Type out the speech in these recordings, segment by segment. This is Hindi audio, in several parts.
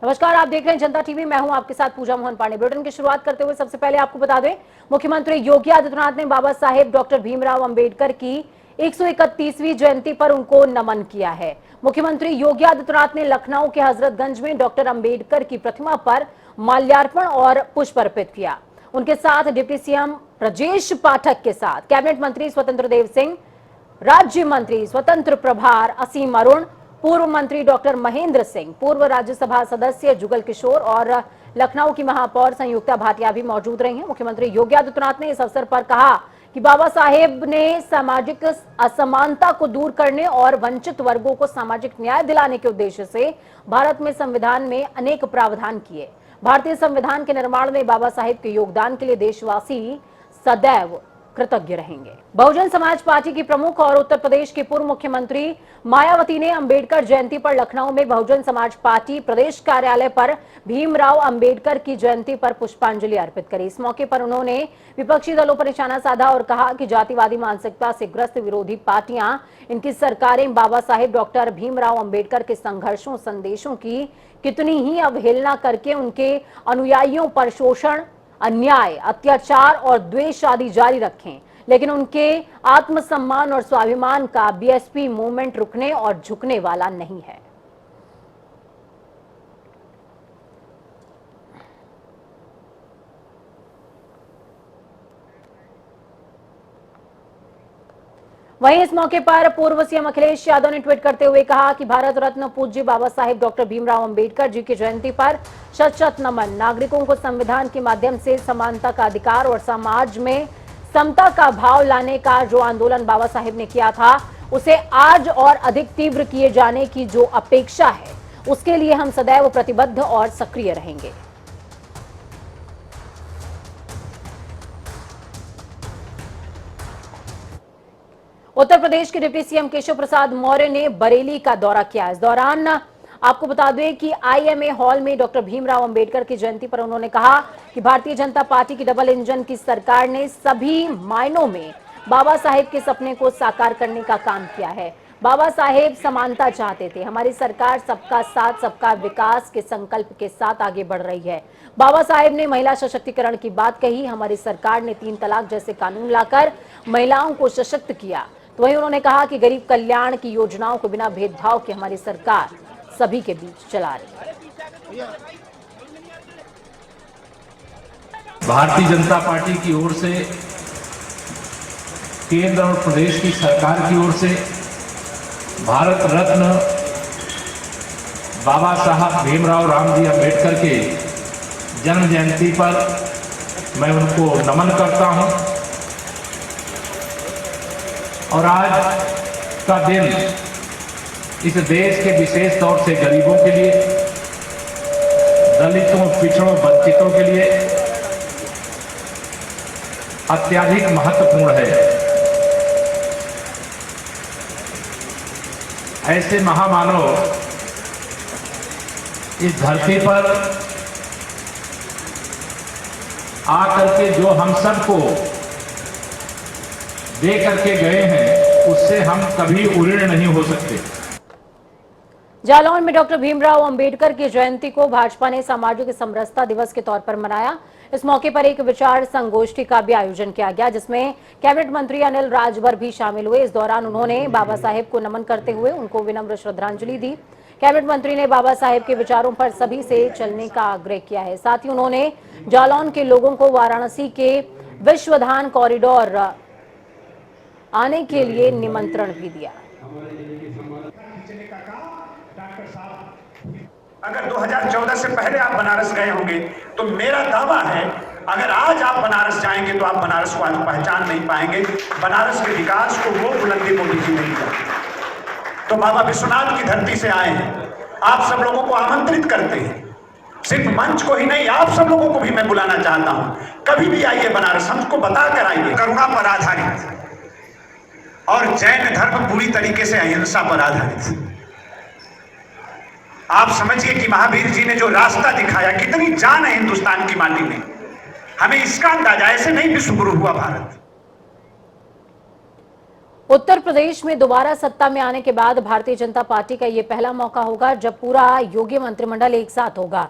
नमस्कार, आप देख रहे हैं जनता टीवी। मैं हूं आपके साथ पूजा मोहन पांडे। बुलेटिन की शुरुआत करते हुए सबसे पहले आपको बता दें, मुख्यमंत्री योगी आदित्यनाथ ने बाबा साहेब डॉक्टर भीमराव अंबेडकर की 131वीं जयंती पर उनको नमन किया है। मुख्यमंत्री योगी आदित्यनाथ ने लखनऊ के हजरतगंज में डॉक्टर अंबेडकर की प्रतिमा पर माल्यार्पण और पुष्प अर्पित किया। उनके साथ डिप्टी सीएम ब्रजेश पाठक के साथ कैबिनेट मंत्री स्वतंत्र देव सिंह, राज्य मंत्री स्वतंत्र प्रभार असीम अरुण, पूर्व मंत्री डॉक्टर महेंद्र सिंह, पूर्व राज्यसभा सदस्य जुगल किशोर और लखनऊ की महापौर संयुक्ता भाटिया भी मौजूद रही हैं। मुख्यमंत्री योगी आदित्यनाथ ने इस अवसर पर कहा कि बाबा साहेब ने सामाजिक असमानता को दूर करने और वंचित वर्गों को सामाजिक न्याय दिलाने के उद्देश्य से भारत में संविधान में अनेक प्रावधान किए। भारतीय संविधान के निर्माण में बाबा साहेब के योगदान के लिए देशवासी सदैव कृतज्ञ रहेंगे। बहुजन समाज पार्टी की प्रमुख और उत्तर प्रदेश की पूर्व मुख्यमंत्री मायावती ने अंबेडकर जयंती पर लखनऊ में बहुजन समाज पार्टी प्रदेश कार्यालय पर भीमराव अंबेडकर की जयंती पर पुष्पांजलि अर्पित करी। इस मौके पर उन्होंने विपक्षी दलों पर निशाना साधा और कहा कि जातिवादी मानसिकता से ग्रस्त विरोधी पार्टियां, इनकी सरकारें बाबा साहेब डॉक्टर भीमराव अंबेडकर के संघर्षों संदेशों की कितनी ही अवहेलना करके उनके अनुयायियों पर शोषण, अन्याय, अत्याचार और द्वेष आदि जारी रखें, लेकिन उनके आत्मसम्मान और स्वाभिमान का बीएसपी मूवमेंट रुकने और झुकने वाला नहीं है। वहीं इस मौके पर पूर्व सीएम अखिलेश यादव ने ट्वीट करते हुए कहा कि भारत रत्न पूज्य बाबा साहेब डॉक्टर भीमराव अंबेडकर जी की जयंती पर शत शत नमन। नागरिकों को संविधान के माध्यम से समानता का अधिकार और समाज में समता का भाव लाने का जो आंदोलन बाबा साहेब ने किया था, उसे आज और अधिक तीव्र किए जाने की जो अपेक्षा है, उसके लिए हम सदैव प्रतिबद्ध और सक्रिय रहेंगे। उत्तर प्रदेश के डिप्टी सीएम केशव प्रसाद मौर्य ने बरेली का दौरा किया। इस दौरान आपको बता दें कि आईएमए हॉल में डॉक्टर भीमराव अंबेडकर की जयंती पर उन्होंने कहा कि भारतीय जनता पार्टी की डबल इंजन की सरकार ने सभी मायनों में बाबा साहेब के सपने को साकार करने का काम किया है। बाबा साहेब समानता चाहते थे। हमारी सरकार सबका साथ सबका विकास के संकल्प के साथ आगे बढ़ रही है। बाबा साहेब ने महिला सशक्तिकरण की बात कही। हमारी सरकार ने 3 तलाक जैसे कानून लाकर महिलाओं को सशक्त किया। तो वहीं उन्होंने कहा कि गरीब कल्याण की योजनाओं को बिना भेदभाव के हमारी सरकार सभी के बीच चला रही है। भारतीय जनता पार्टी की ओर से, केंद्र और प्रदेश की सरकार की ओर से भारत रत्न बाबा साहब भीमराव रामजी अंबेडकर के जन्म जयंती पर मैं उनको नमन करता हूं। और आज का दिन इस देश के विशेष तौर से गरीबों के लिए, दलितों, पिछड़ों, वंचितों के लिए अत्यधिक महत्वपूर्ण है। ऐसे महामानव इस धरती पर आकर के जो हम सबको दे करके गए हैं, उससे हम कभी उऋण नहीं हो सकते। जालौन में डॉक्टर भीमराव अंबेडकर की जयंती को भाजपा ने सामाजिक समरसता दिवस के तौर पर मनाया। इस मौके पर एक विचार संगोष्ठी का भी आयोजन किया गया, जिसमें कैबिनेट मंत्री अनिल राजभर भी शामिल हुए। इस दौरान उन्होंने बाबा साहेब को नमन करते हुए उनको विनम्र श्रद्धांजलि दी। कैबिनेट मंत्री ने बाबा साहेब के विचारों पर सभी से चलने का आग्रह किया है। साथ ही उन्होंने जालौन के लोगों को वाराणसी के विश्वधान कॉरिडोर आने के लिए निमंत्रण भी दिया। अगर 2014 से पहले आप बनारस गए होंगे तो मेरा दावा है, अगर आज आप बनारस जाएंगे तो आप बनारस को आज पहचान नहीं पाएंगे। बनारस के विकास को वो बुलंदी मोदी जी नहीं करते। तो बाबा विश्वनाथ की धरती से आए हैं, आप सब लोगों को आमंत्रित करते हैं। सिर्फ मंच को ही नहीं, आप सब लोगों को भी मैं बुलाना चाहता हूं। कभी भी आइए बनारस, हमको बता कर आइए। करुणा पर आधारित और जैन धर्म पूरी तरीके से अहिंसा पर आधारित। आप समझिए कि महावीर जी ने जो रास्ता दिखाया, कितनी जान है हिंदुस्तान की माटी में, हमें इसका अंदाजा, ऐसे नहीं विश्व गुरु हुआ भारत। उत्तर प्रदेश में दोबारा सत्ता में आने के बाद भारतीय जनता पार्टी का ये पहला मौका होगा जब पूरा योगी मंत्रिमंडल एक साथ होगा।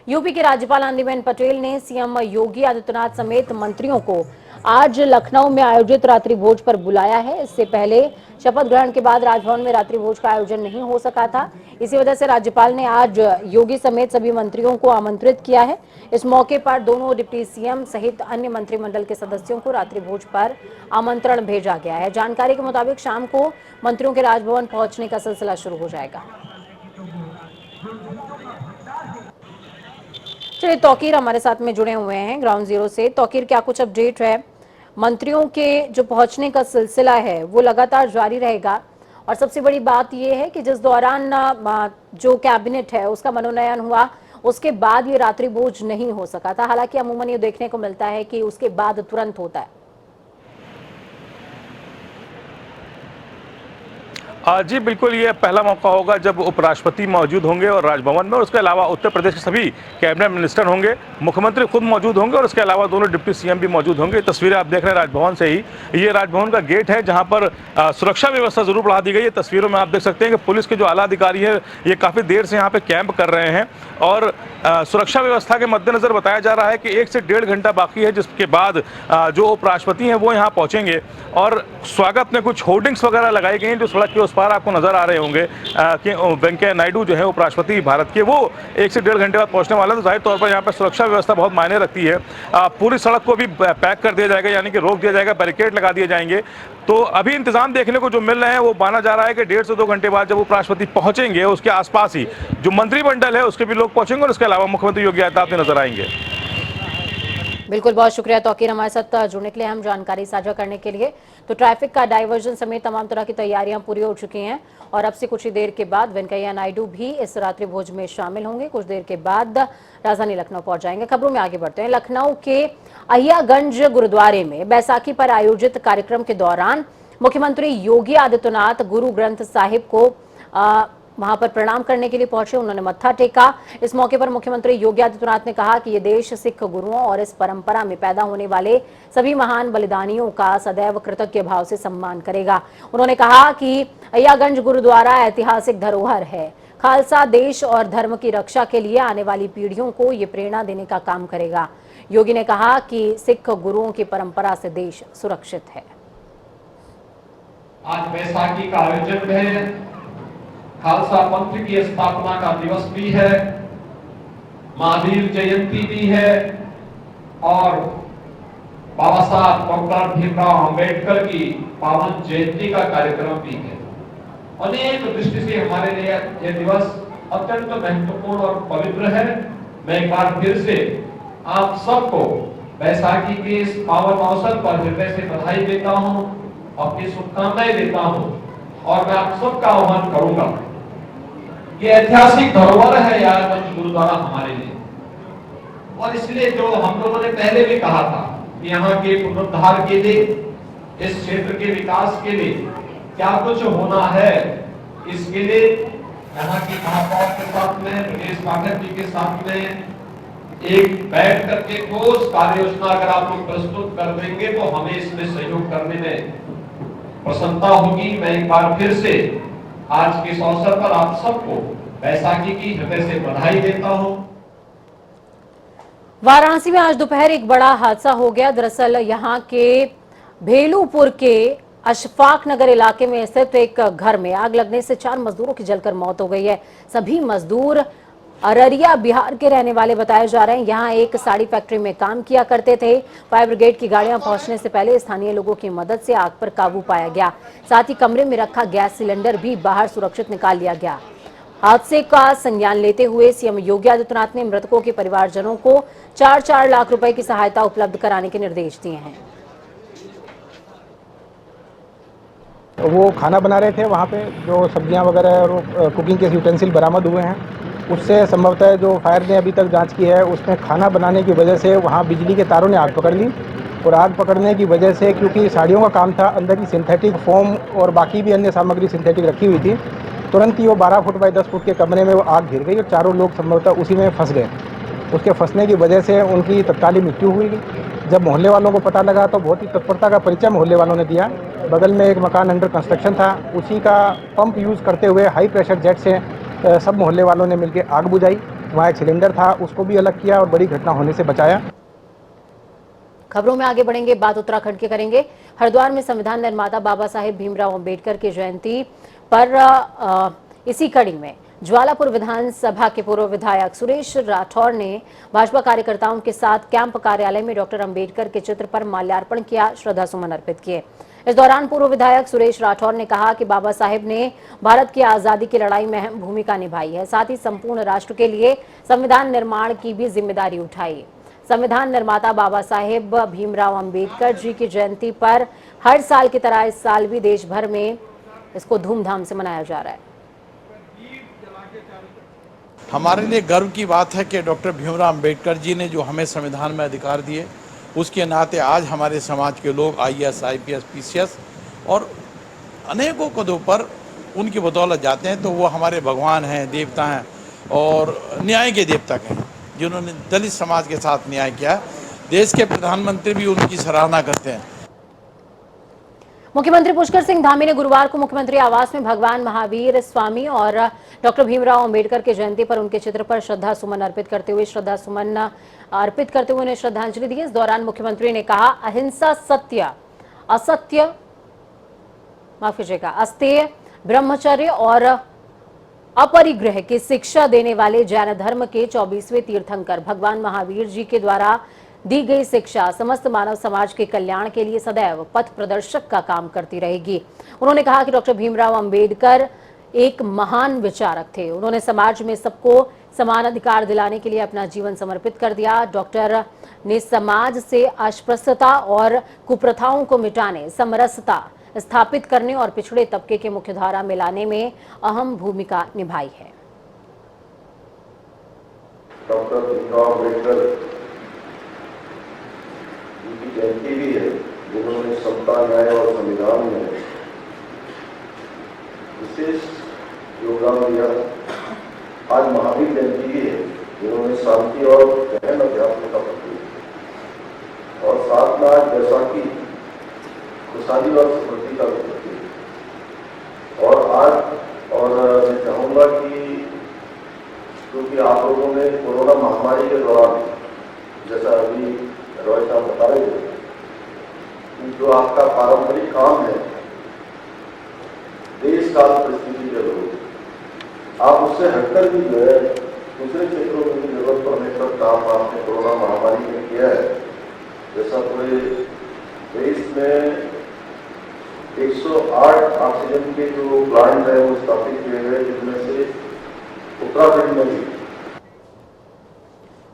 यूपी के राज्यपाल आनंदीबेन पटेल ने सीएम योगी आदित्यनाथ समेत मंत्रियों को आज लखनऊ में आयोजित रात्रि भोज पर बुलाया है। इससे पहले शपथ ग्रहण के बाद राजभवन में रात्रि भोज का आयोजन नहीं हो सका था। इसी वजह से राज्यपाल ने आज योगी समेत सभी मंत्रियों को आमंत्रित किया है। इस मौके पर दोनों डिप्टी सीएम सहित अन्य मंत्रिमंडल के सदस्यों को रात्रि भोज पर आमंत्रण भेजा गया है। जानकारी के मुताबिक शाम को मंत्रियों के राजभवन पहुंचने का सिलसिला शुरू हो जाएगा। चलिए, तौकीर हमारे साथ में जुड़े हुए हैं ग्राउंड जीरो से। तौकीर, क्या कुछ अपडेट है? मंत्रियों के जो पहुंचने का सिलसिला है वो लगातार जारी रहेगा और सबसे बड़ी बात यह है कि जिस दौरान जो कैबिनेट है उसका मनोनयन हुआ उसके बाद ये रात्रि भोज नहीं हो सका था। हालांकि अमूमन ये देखने को मिलता है कि उसके बाद तुरंत होता है। जी बिल्कुल, ये पहला मौका होगा जब उपराष्ट्रपति मौजूद होंगे और राजभवन में, और उसके अलावा उत्तर प्रदेश के सभी कैबिनेट मिनिस्टर होंगे, मुख्यमंत्री खुद मौजूद होंगे और उसके अलावा दोनों डिप्टी सीएम भी मौजूद होंगे। तस्वीरें आप देख रहे हैं राजभवन से ही। ये राजभवन का गेट है जहां पर सुरक्षा व्यवस्था जरूर बढ़ा दी गई है। तस्वीरों में आप देख सकते हैं कि पुलिस के जो आला अधिकारी है ये काफ़ी देर से यहाँ पे कैंप कर रहे हैं और सुरक्षा व्यवस्था के मद्देनजर बताया जा रहा है कि 1 से 1.5 घंटा बाकी है, जिसके बाद जो उपराष्ट्रपति हैं वो यहाँ पहुँचेंगे और स्वागत में कुछ होर्डिंग्स वगैरह लगाई गई हैं जो सड़क के उस पार आपको नजर आ रहे होंगे कि वेंकैया नायडू जो है उपराष्ट्रपति भारत के, वो 1 से 1.5 घंटे बाद पहुंचने वाले हैं। तो जाहिर तौर पर यहाँ पर सुरक्षा व्यवस्था बहुत मायने रखती है। पूरी सड़क को भी पैक कर दिया जाएगा, यानी कि रोक दिया जाएगा, बैरिकेड लगा दिए जाएंगे। तो अभी इंतजाम देखने को जो मिल रहे हैं वो माना जा रहा है कि 1.5 से 2 घंटे बाद जब उपराष्ट्रपति पहुंचेंगे उसके आसपास ही जो मंत्रिमंडल है उसके भी लोग पहुंचेंगे और इसके अलावा मुख्यमंत्री योगी आदित्यनाथ नजर आएंगे। बिल्कुल, बहुत शुक्रिया तौकीर हमारे साथ जुड़ने के लिए, हम जानकारी साझा करने के लिए। तो ट्रैफिक का डाइवर्जन समेत तमाम तरह की तैयारियां पूरी हो चुकी हैं और अब से कुछ ही देर के बाद वेंकैया नायडू भी इस रात्रि भोज में शामिल होंगे। कुछ देर के बाद राजधानी लखनऊ पहुंच जाएंगे। खबरों में आगे बढ़ते हैं। लखनऊ के अहियागंज गुरुद्वारे में बैसाखी पर आयोजित कार्यक्रम के दौरान मुख्यमंत्री योगी आदित्यनाथ गुरु ग्रंथ साहिब को वहां पर प्रणाम करने के लिए पहुंचे। उन्होंने मत्था टेका। इस मौके पर मुख्यमंत्री योगी आदित्यनाथ ने कहा कि ये देश सिख गुरुओं और इस परंपरा में पैदा होने वाले सभी महान बलिदानियों का सदैव कृतज्ञ भाव से सम्मान करेगा। उन्होंने कहा कि अहियागंज गुरुद्वारा ऐतिहासिक धरोहर है। खालसा देश और धर्म की रक्षा के लिए आने वाली पीढ़ियों को ये प्रेरणा देने का काम करेगा। योगी ने कहा कि सिख गुरुओं की परंपरा से देश सुरक्षित है। आज बैसाखी का आयोजन है, खालसा पंथ की स्थापना का दिवस भी है, महावीर जयंती भी है और बाबा साहब डॉक्टर भीमराव अंबेडकर की पावन जयंती का कार्यक्रम भी है। अनेक दृष्टि से हमारे लिए यह दिवस अत्यंत महत्वपूर्ण और पवित्र है। मैं एक बार फिर से आप सबको बैसाखी के इस पावन अवसर पर हृदय से बधाई देता हूं, अपनी शुभकामनाएं देता हूं और मैं आप सबका आह्वान करूंगा। ये ऐतिहासिक धरोहर है अहियागंज गुरुद्वारा हमारे लिए, और इसलिए जो हम लोगों ने पहले भी कहा था कि यहाँ के पुनरुद्धार के लिए, इस क्षेत्र के विकास के लिए क्या कुछ होना है, इसके लिए यहाँ की महापौर के साथ में, ब्रजेश पाठक जी के साथ में एक बैठ करके ठोस कार्य योजना अगर आप लोग प्रस्तुत कर देंगे तो हमें इसमें सहयोग करने में प्रसन्नता होगी। मैं एक बार फिर से आज के इस अवसर पर आप सबको बैसाखी की हृदय से बधाई देता हूं। वाराणसी में आज दोपहर एक बड़ा हादसा हो गया। दरअसल यहां के भेलूपुर के अशफाक नगर इलाके में स्थित एक घर में आग लगने से 4 मजदूरों की जलकर मौत हो गई है। सभी मजदूर अररिया बिहार के रहने वाले बताए जा रहे हैं। यहाँ एक साड़ी फैक्ट्री में काम किया करते थे। फायर ब्रिगेड की गाड़ियां पहुंचने से पहले स्थानीय लोगों की मदद से आग पर काबू पाया गया। साथ ही कमरे में रखा गैस सिलेंडर भी बाहर सुरक्षित निकाल लिया गया। हादसे का संज्ञान लेते हुए सीएम योगी आदित्यनाथ ने मृतकों के परिवारजनों को 4-4 लाख रुपए की सहायता उपलब्ध कराने के निर्देश दिए हैं। वो खाना बना रहे थे, वहाँ पे जो सब्जियां वगैरह और कुकिंग के यूटेंसिल बरामद हुए हैं, उससे संभवतः जो फायर ने अभी तक जांच की है उसमें खाना बनाने की वजह से वहाँ बिजली के तारों ने आग पकड़ ली और आग पकड़ने की वजह से, क्योंकि साड़ियों का काम था, अंदर की सिंथेटिक फोम और बाकी भी अन्य सामग्री सिंथेटिक रखी हुई थी। तुरंत ही वो 12 फुट बाई 10 फुट के कमरे में वो आग घिर गई और चारों लोग संभवतः उसी में फंस गए। उसके फंसने की वजह से उनकी तत्कालीन मृत्यु हुई। जब मोहल्ले वालों को पता लगा तो बहुत ही तत्परता का परिचय मोहल्ले वालों ने दिया। बगल में एक मकान अंडर कंस्ट्रक्शन था, उसी का पंप यूज़ करते हुए हाई प्रेशर जेट से सब मोहल्ले वालों ने मिलकर आग बुझाई। वहाँ एक सिलेंडर था, उसको भी अलग किया और बड़ी घटना होने से बचाया। खबरों में आगे बढ़ेंगे, बात उत्तराखंड की करेंगे। हरिद्वार में संविधान निर्माता बाबा साहेब भीमराव अंबेडकर की जयंती पर इसी कड़ी में ज्वालापुर विधानसभा के पूर्व विधायक सुरेश राठौर ने भाजपा कार्यकर्ताओं के साथ कैंप कार्यालय में डॉक्टर अंबेडकर के चित्र पर माल्यार्पण किया, श्रद्धा सुमन अर्पित किए। इस दौरान पूर्व विधायक सुरेश राठौर ने कहा कि बाबा साहेब ने भारत की आजादी की लड़ाई में अहम भूमिका निभाई है, साथ ही संपूर्ण राष्ट्र के लिए संविधान निर्माण की भी जिम्मेदारी उठाई। संविधान निर्माता बाबा साहेब भीमराव अंबेडकर जी की जयंती पर हर साल की तरह इस साल भी देश भर में इसको धूमधाम से मनाया जा रहा है। हमारे लिए गर्व की बात है कि डॉक्टर भीमराव अंबेडकर जी ने जो हमें संविधान में अधिकार दिए, उसके नाते आज हमारे समाज के लोग IAS, IPS, PCS और अनेकों पदों पर उनकी बदौलत जाते हैं। तो वो हमारे भगवान हैं, देवता हैं और न्याय के देवता हैं, जिन्होंने दलित समाज के साथ न्याय किया। देश के प्रधानमंत्री भी उनकी सराहना करते हैं। मुख्यमंत्री पुष्कर सिंह धामी ने गुरुवार को मुख्यमंत्री आवास में भगवान महावीर स्वामी और डॉक्टर भीमराव अंबेडकर की जयंती पर उनके चित्र पर श्रद्धा सुमन अर्पित करते हुए उन्हें श्रद्धांजलि दी। इस दौरान मुख्यमंत्री ने कहा, अहिंसा, अस्तेय, ब्रह्मचर्य और अपरिग्रह की शिक्षा देने वाले जैन धर्म के 24वें तीर्थंकर भगवान महावीर जी के द्वारा दी गई शिक्षा समस्त मानव समाज के कल्याण के लिए सदैव पथ प्रदर्शक का काम करती रहेगी। उन्होंने कहा कि डॉक्टर भीमराव अंबेडकर एक महान विचारक थे। उन्होंने समाज में सबको समान अधिकार दिलाने के लिए अपना जीवन समर्पित कर दिया। डॉक्टर ने समाज से अस्पृश्यता और कुप्रथाओं को मिटाने, समरसता स्थापित करने और पिछड़े तबके के मुख्यधारा में लाने में अहम भूमिका निभाई है। डॉक्टर भीमराव अम्बेडकर की जयंती भी है, जिन्होंने समता, न्याय और संविधान में विशेष योगदान दिया। आज महावीर जयंती भी है, जिन्होंने शांति और गहन अध्यात्म का प्रतीक और साथ में आज बैसाखी खुशहाली और समृद्धि का प्रतीक। और आज मैं चाहूँगा कि क्योंकि आप लोगों ने कोरोना महामारी के दौरान, जैसा अभी रॉय साहब बता रहे थे, जो आपका पारंपरिक काम है देश काल परिस्थिति के लोग, आप उससे हटकर भी जो है दूसरे क्षेत्रों में भी जरूरत पड़ने पर काम आपने कोरोना महामारी में किया है। जैसा पूरे देश में 108 ऑक्सीजन के जो प्लांट है वो स्थापित किए गए, जिनमें से उत्तराखंड में भी।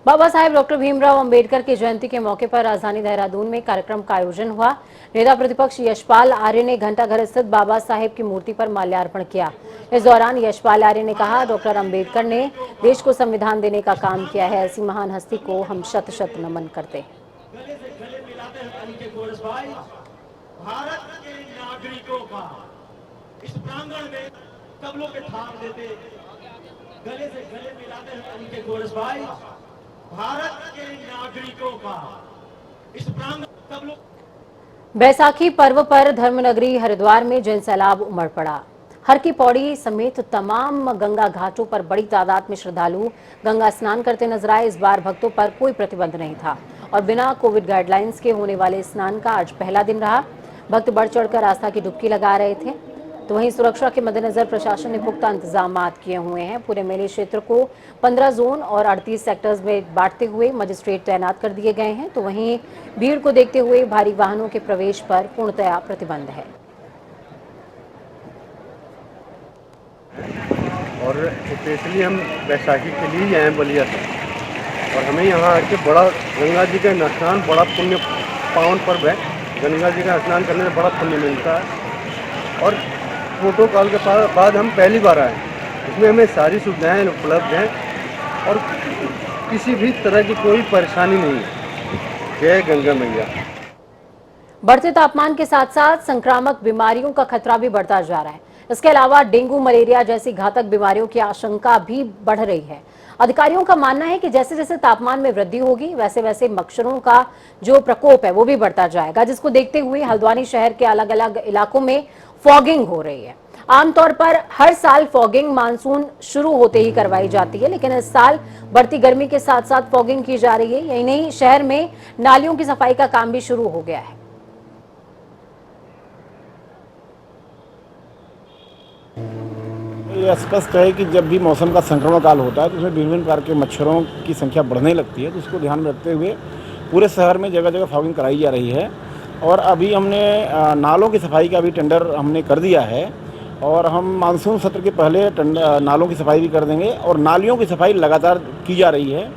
बाबा साहेब डॉक्टर भीमराव अंबेडकर की जयंती के मौके पर राजधानी देहरादून में कार्यक्रम का आयोजन हुआ। नेता प्रतिपक्ष यशपाल आर्य ने घंटाघर स्थित बाबा साहेब की मूर्ति पर माल्यार्पण किया। इस दौरान यशपाल आर्य ने कहा, डॉक्टर अंबेडकर ने देश को संविधान देने का काम किया है। ऐसी महान हस्ती को हम शत शत नमन करते हैं। भारत के नागरिकों का इस प्रांगण में कबलों पे थाम देते, गले से गले मिलाते हैं उनके गोरस भाई। भारत के नागरिकों का इस प्रांगण कबलों। बैसाखी पर्व पर धर्मनगरी हरिद्वार में जन सैलाब उमड़ पड़ा। हर की पौड़ी समेत तमाम गंगा घाटों पर बड़ी तादाद में श्रद्धालु गंगा स्नान करते नजर आए। इस बार भक्तों पर कोई प्रतिबंध नहीं था और बिना कोविड गाइडलाइंस के होने वाले स्नान का आज पहला दिन रहा। भक्त बढ़ चढ़कर आस्था की डुबकी लगा रहे थे। तो वहीं सुरक्षा के मद्देनजर प्रशासन ने पुख्ता इंतजाम किए हुए हैं। पूरे मेले क्षेत्र को 15 जोन और 38 सेक्टर्स में बांटते हुए मजिस्ट्रेट तैनात कर दिए गए हैं। तो वहीं भीड़ को देखते हुए भारी वाहनों के प्रवेश पर पूर्णतया प्रतिबंध है। और स्पेशली हम बैसाखी के लिए आए हैं बलिया से, और हमें यहाँ आके बड़ा गंगा जी का स्नान बड़ा पुण्य पावन पर्व है। गंगा जी का स्नान करने में बड़ा पुण्य मिलता है और प्रोटोकॉल के बाद हम पहली बार आए। इसमें हमें सारी सुविधाएं उपलब्ध हैं और किसी भी तरह की कोई परेशानी नहीं है। जय गंगा मैया। बढ़ते तापमान के साथ साथ संक्रामक बीमारियों का खतरा भी बढ़ता जा रहा है। इसके अलावा डेंगू, मलेरिया जैसी घातक बीमारियों की आशंका भी बढ़ रही है। अधिकारियों का मानना है कि जैसे जैसे तापमान में वृद्धि होगी वैसे वैसे मच्छरों का जो प्रकोप है वो भी बढ़ता जाएगा, जिसको देखते हुए हल्द्वानी शहर के अलग अलग इलाकों में फॉगिंग हो रही है। आमतौर पर हर साल फॉगिंग मानसून शुरू होते ही करवाई जाती है, लेकिन इस साल बढ़ती गर्मी के साथ साथ फॉगिंग की जा रही है। यही नहीं, शहर में नालियों की सफाई का काम भी शुरू हो गया है। ये स्पष्ट है कि जब भी मौसम का संक्रमण काल होता है तो उसमें विभिन्न प्रकार के मच्छरों की संख्या बढ़ने लगती है, तो उसको ध्यान में रखते हुए पूरे शहर में जगह जगह फॉगिंग कराई जा रही है। और अभी हमने नालों की सफाई का भी टेंडर हमने कर दिया है और हम मानसून सत्र के पहले नालों की सफाई भी कर देंगे और नालियों की सफाई लगातार की जा रही है।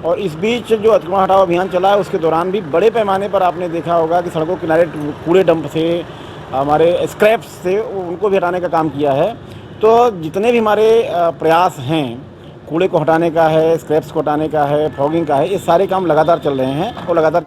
और इस बीच जो अतिक्रमण हटाओ अभियान चला है उसके दौरान भी बड़े पैमाने पर आपने देखा होगा कि सड़कों किनारे कूड़े डंप से, हमारे स्क्रैप्स से, उनको भी हटाने का काम किया है। तो जितने भी हमारे प्रयास हैं, कूड़े को हटाने का है, स्क्रैप्स को हटाने का है, फॉगिंग का है, ये सारे काम लगातार चल रहे हैं और लगातार